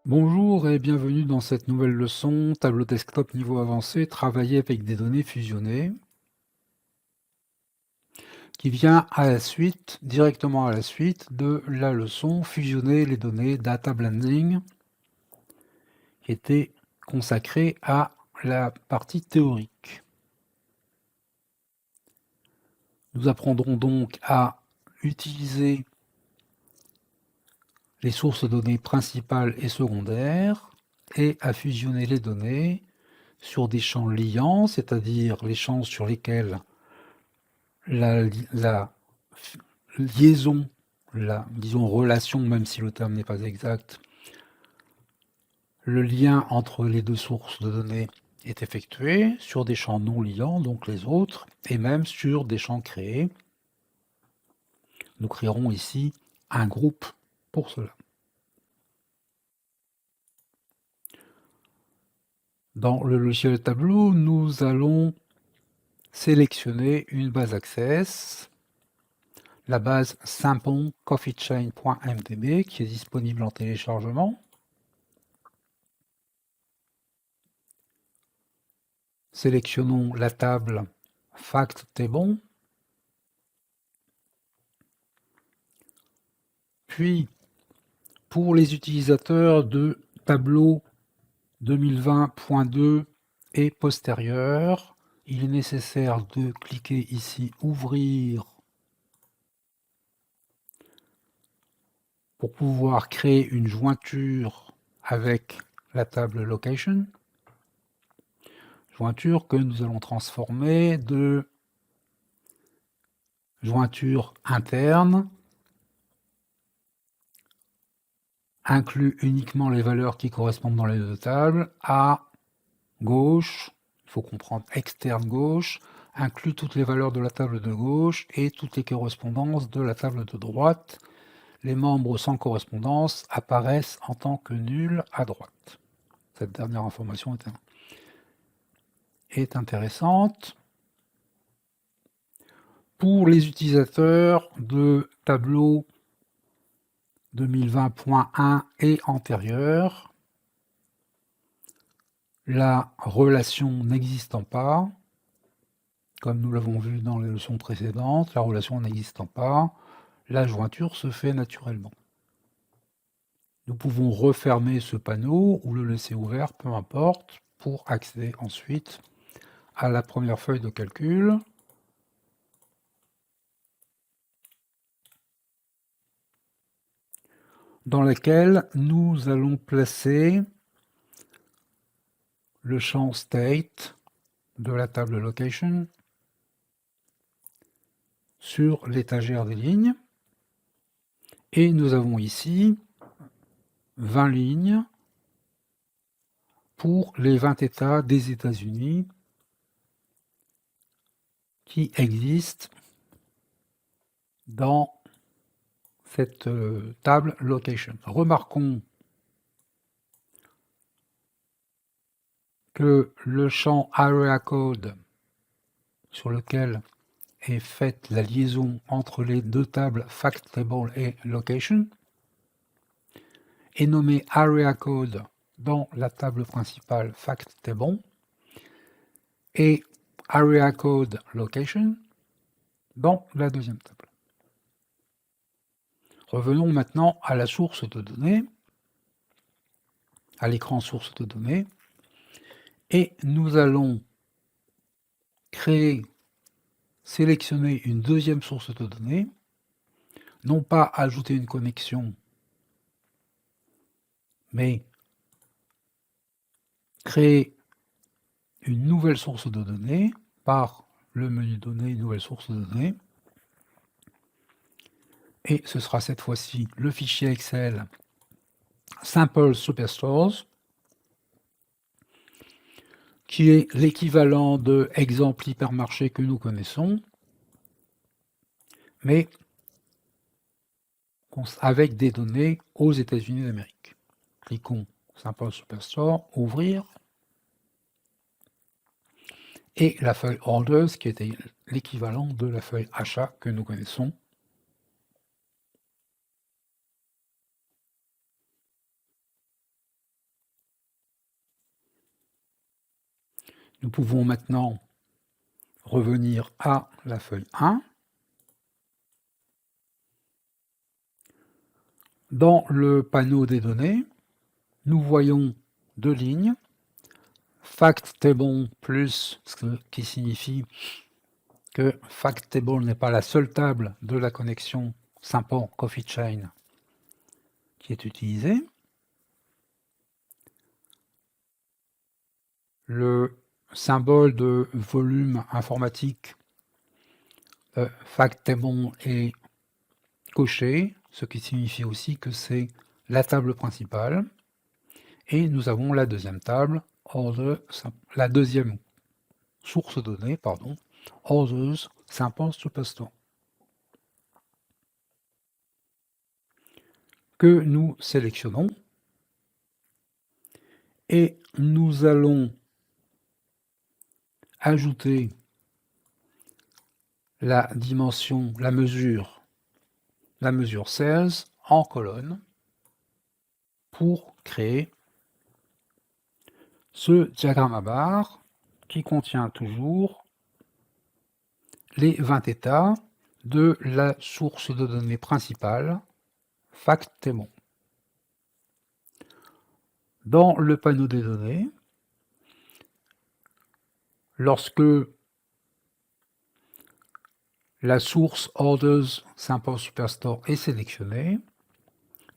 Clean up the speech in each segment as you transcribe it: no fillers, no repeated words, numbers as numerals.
Bonjour et bienvenue dans cette nouvelle leçon tableau desktop niveau avancé, travailler avec des données fusionnées, qui vient à la suite, directement à la suite de la leçon fusionner les données data blending, qui était consacrée à la partie théorique. Nous apprendrons donc à utiliser les sources de données principales et secondaires et à fusionner les données sur des champs liants, c'est-à-dire les champs sur lesquels la liaison, disons relation, même si le terme n'est pas exact, le lien entre les deux sources de données est effectué sur des champs non liants, donc les autres, et même sur des champs créés. Nous créerons ici un groupe pour cela. Dans le logiciel Tableau, nous allons sélectionner une base Access, la base simplecoffeechain.mdb qui est disponible en téléchargement. Sélectionnons la table Fact Table. Puis, pour les utilisateurs de Tableau 2020.2 et postérieur, il est nécessaire de cliquer ici « Ouvrir » pour pouvoir créer une jointure avec la table Location, jointure que nous allons transformer de jointure interne, inclut uniquement les valeurs qui correspondent dans les deux tables, à gauche, il faut comprendre externe gauche, inclut toutes les valeurs de la table de gauche et toutes les correspondances de la table de droite. Les membres sans correspondance apparaissent en tant que nuls à droite. Cette dernière information est intéressante. Pour les utilisateurs de Tableau 2020.1 et antérieur, la relation n'existant pas, comme nous l'avons vu dans les leçons précédentes, la relation n'existant pas, la jointure se fait naturellement. Nous pouvons refermer ce panneau ou le laisser ouvert, peu importe, pour accéder ensuite à la première feuille de calcul. Dans laquelle nous allons placer le champ State de la table Location sur l'étagère des lignes. Et nous avons ici 20 lignes pour les 20 États des États-Unis qui existent dans cette table Location. Remarquons que le champ Area Code sur lequel est faite la liaison entre les deux tables Fact Table et Location est nommé Area Code dans la table principale Fact Table et Area Code Location dans la deuxième table. Revenons maintenant à la source de données, à l'écran source de données, et nous allons sélectionner une deuxième source de données, non pas ajouter une connexion, mais créer une nouvelle source de données par le menu données, nouvelle source de données, et ce sera cette fois-ci le fichier Excel Simple Superstores, qui est l'équivalent de exemple hypermarché que nous connaissons, mais avec des données aux États-Unis d'Amérique. Cliquons Simple Superstore, ouvrir, et la feuille Orders, qui était l'équivalent de la feuille achat que nous connaissons. Nous pouvons maintenant revenir à la feuille 1. Dans le panneau des données, nous voyons deux lignes, Fact Table plus, ce qui signifie que Fact Table n'est pas la seule table de la connexion Simple Coffee Chain qui est utilisée. Le symbole de volume informatique Fact Table est coché, ce qui signifie aussi que c'est la table principale. Et nous avons la deuxième table, la deuxième source de données, pardon, Others Simple Superstore, que nous sélectionnons. Et nous allons ajouter la dimension, la mesure 16 en colonne pour créer ce diagramme à barres qui contient toujours les 20 états de la source de données principale, Fact Table. Dans le panneau des données, lorsque la source Orders Simple Superstore est sélectionnée,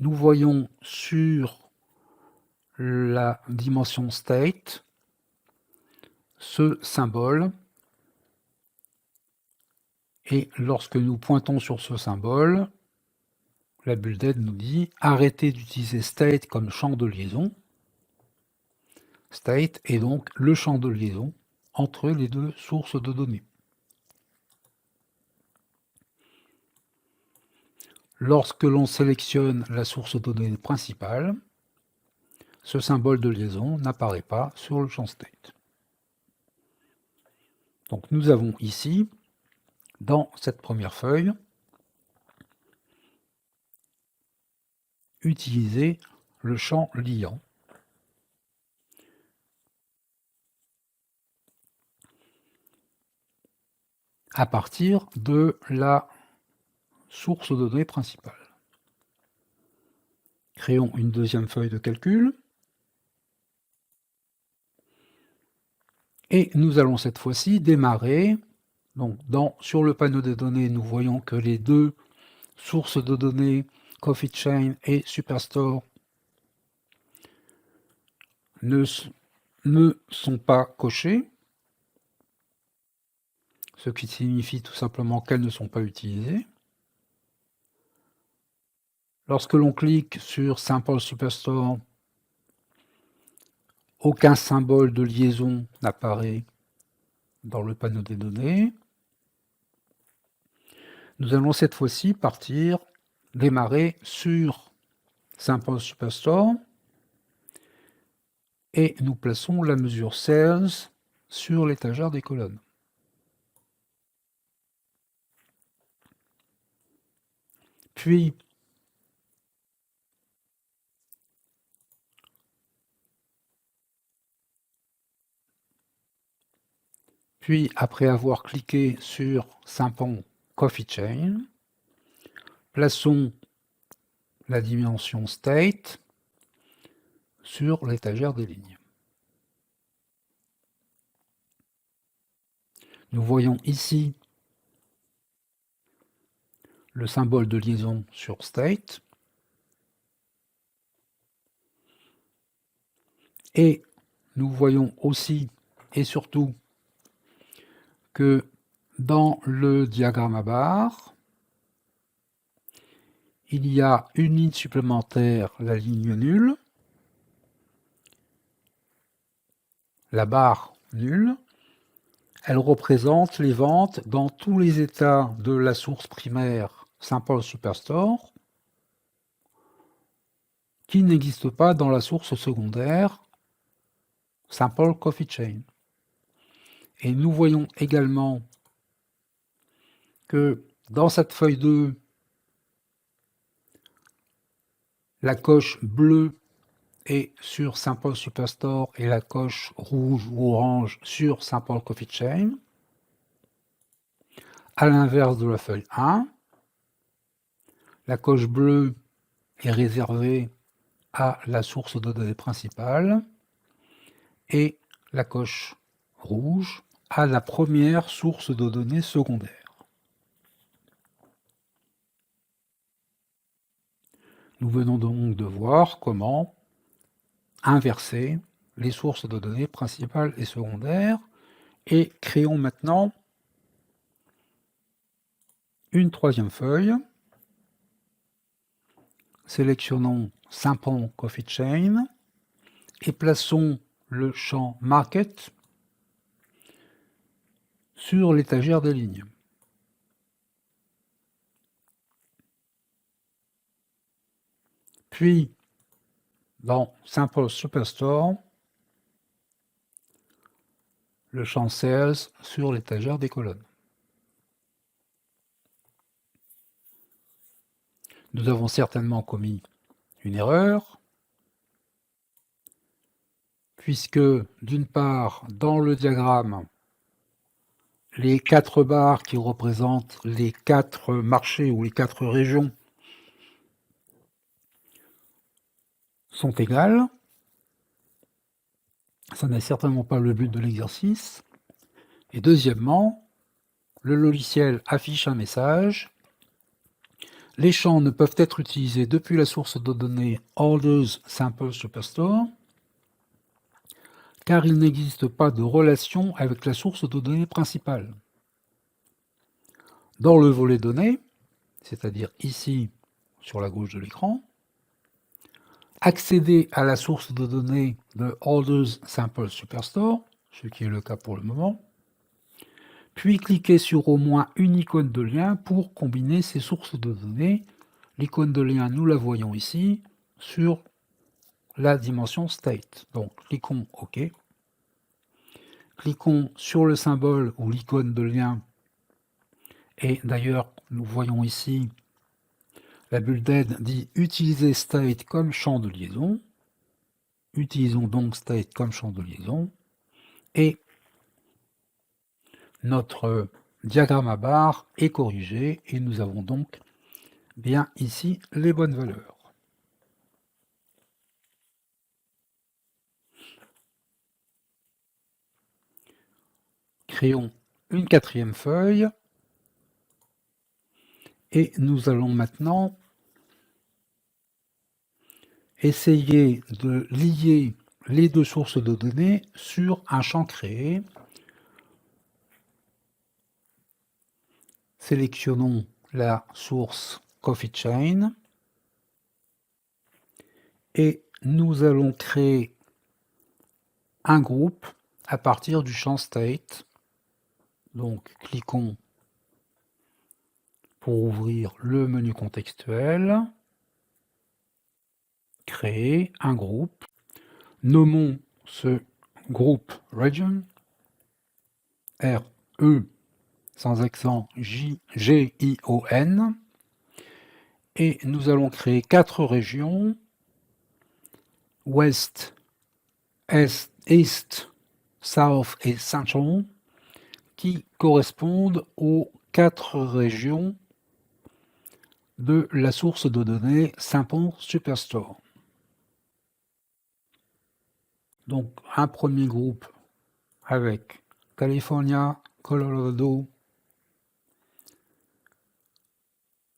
nous voyons sur la dimension State ce symbole, et lorsque nous pointons sur ce symbole, la bulle d'aide nous dit « Arrêtez d'utiliser State comme champ de liaison ». State est donc le champ de liaison entre les deux sources de données. Lorsque l'on sélectionne la source de données principale, ce symbole de liaison n'apparaît pas sur le champ State. Donc nous avons ici, dans cette première feuille, utilisé le champ liant à partir de la source de données principale. Créons une deuxième feuille de calcul. Et nous allons cette fois-ci démarrer. Donc sur le panneau des données, nous voyons que les deux sources de données, Coffee Chain et Superstore, ne sont pas cochées, ce qui signifie tout simplement qu'elles ne sont pas utilisées. Lorsque l'on clique sur Simple Superstore, aucun symbole de liaison n'apparaît dans le panneau des données. Nous allons cette fois-ci démarrer sur Simple Superstore et nous plaçons la mesure 16 sur l'étagère des colonnes. Puis, après avoir cliqué sur Simple Coffee Chain, plaçons la dimension State sur l'étagère des lignes. Nous voyons ici le symbole de liaison sur State. Et nous voyons aussi et surtout que dans le diagramme à barres, il y a une ligne supplémentaire, la ligne nulle, la barre nulle. Elle représente les ventes dans tous les états de la source primaire Simple Superstore qui n'existent pas dans la source secondaire Simple Coffee Chain. Et nous voyons également que dans cette feuille 2, la coche bleue est sur Saint Paul Superstore et la coche rouge ou orange sur Saint Paul Coffee Chain. À l'inverse de la feuille 1, la coche bleue est réservée à la source de données principale et la coche rouge à la première source de données secondaire. Nous venons donc de voir comment inverser les sources de données principales et secondaires et créons maintenant une troisième feuille. Sélectionnons Saint Paul Coffee Chain et plaçons le champ Market sur l'étagère des lignes. Puis, dans Saint Paul Superstore, le champ Sales sur l'étagère des colonnes. Nous avons certainement commis une erreur, puisque d'une part, dans le diagramme, les 4 barres qui représentent les 4 marchés ou les 4 régions sont égales. Ça n'est certainement pas le but de l'exercice. Et deuxièmement, le logiciel affiche un message. Les champs ne peuvent être utilisés depuis la source de données Orders Sample Superstore car il n'existe pas de relation avec la source de données principale. Dans le volet données, c'est-à-dire ici sur la gauche de l'écran, accéder à la source de données de Orders Sample Superstore, ce qui est le cas pour le moment, puis cliquer sur au moins une icône de lien pour combiner ces sources de données. L'icône de lien, nous la voyons ici, sur la dimension State. Donc, cliquons OK. Cliquons sur le symbole ou l'icône de lien. Et d'ailleurs, nous voyons ici, la bulle d'aide dit « Utiliser State comme champ de liaison ». Utilisons donc State comme champ de liaison. Et notre diagramme à barres est corrigé et nous avons donc bien ici les bonnes valeurs. Créons une quatrième feuille et nous allons maintenant essayer de lier les deux sources de données sur un champ créé. Sélectionnons la source Coffee Chain et nous allons créer un groupe à partir du champ State. Donc, cliquons pour ouvrir le menu contextuel, créer un groupe. Nommons ce groupe Region, R-E sans accent G-I-O-N, et nous allons créer 4 régions, West, East, South et Central, qui correspondent aux 4 régions de la source de données Saint Paul Superstore. Donc un premier groupe avec California, Colorado,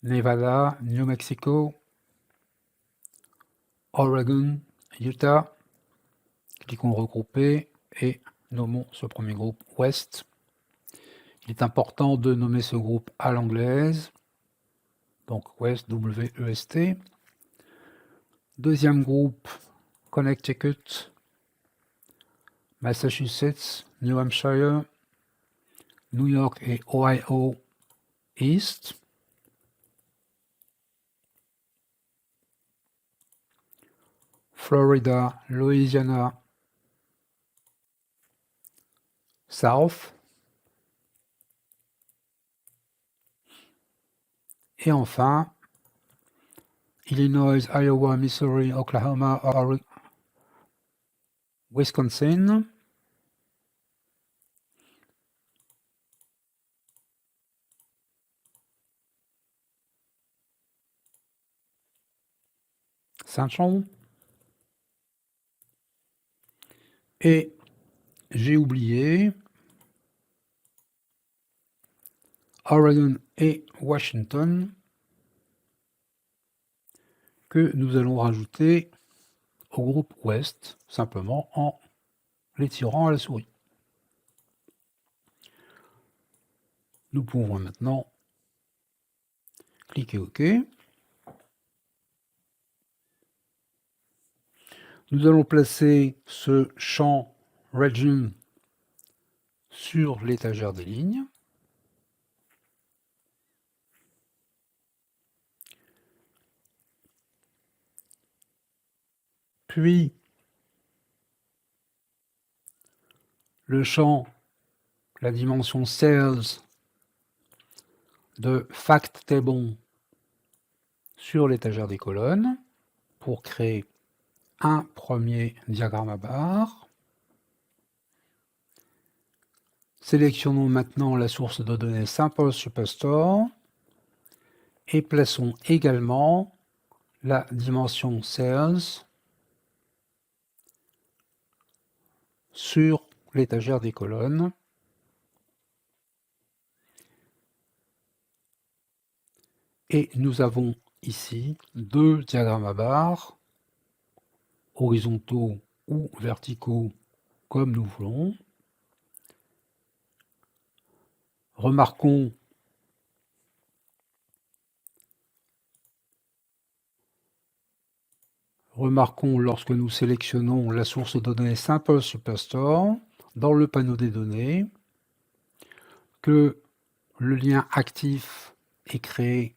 Nevada, New Mexico, Oregon, Utah. Cliquons regrouper et nommons ce premier groupe West. Il est important de nommer ce groupe à l'anglaise, donc West, W-E-S-T. Deuxième groupe, Connecticut, Massachusetts, New Hampshire, New York et Ohio East. Florida, Louisiana, South. Et enfin, Illinois, Iowa, Missouri, Oklahoma, Wisconsin, Central, et j'ai oublié Oregon et Washington, que nous allons rajouter au groupe Ouest, simplement en les tirant à la souris. Nous pouvons maintenant cliquer OK. Nous allons placer ce champ Region sur l'étagère des lignes. Puis le champ, la dimension Sales de Fact Table sur l'étagère des colonnes pour créer un premier diagramme à barres. Sélectionnons maintenant la source de données Sample Superstore et plaçons également la dimension Sales sur l'étagère des colonnes. Et nous avons ici deux diagrammes à barres, horizontaux ou verticaux, comme nous voulons. Remarquons lorsque nous sélectionnons la source de données Sample Superstore dans le panneau des données que le lien actif est créé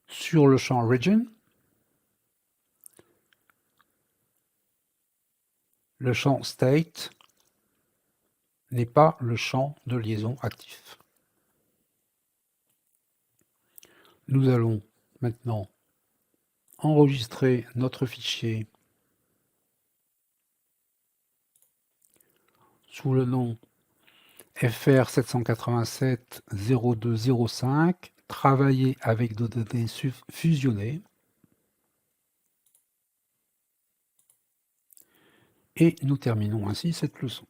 sur le champ Region. Le champ State n'est pas le champ de liaison actif. Nous allons maintenant enregistrer notre fichier sous le nom FR787-0205, travailler avec des données fusionnées. Et nous terminons ainsi cette leçon.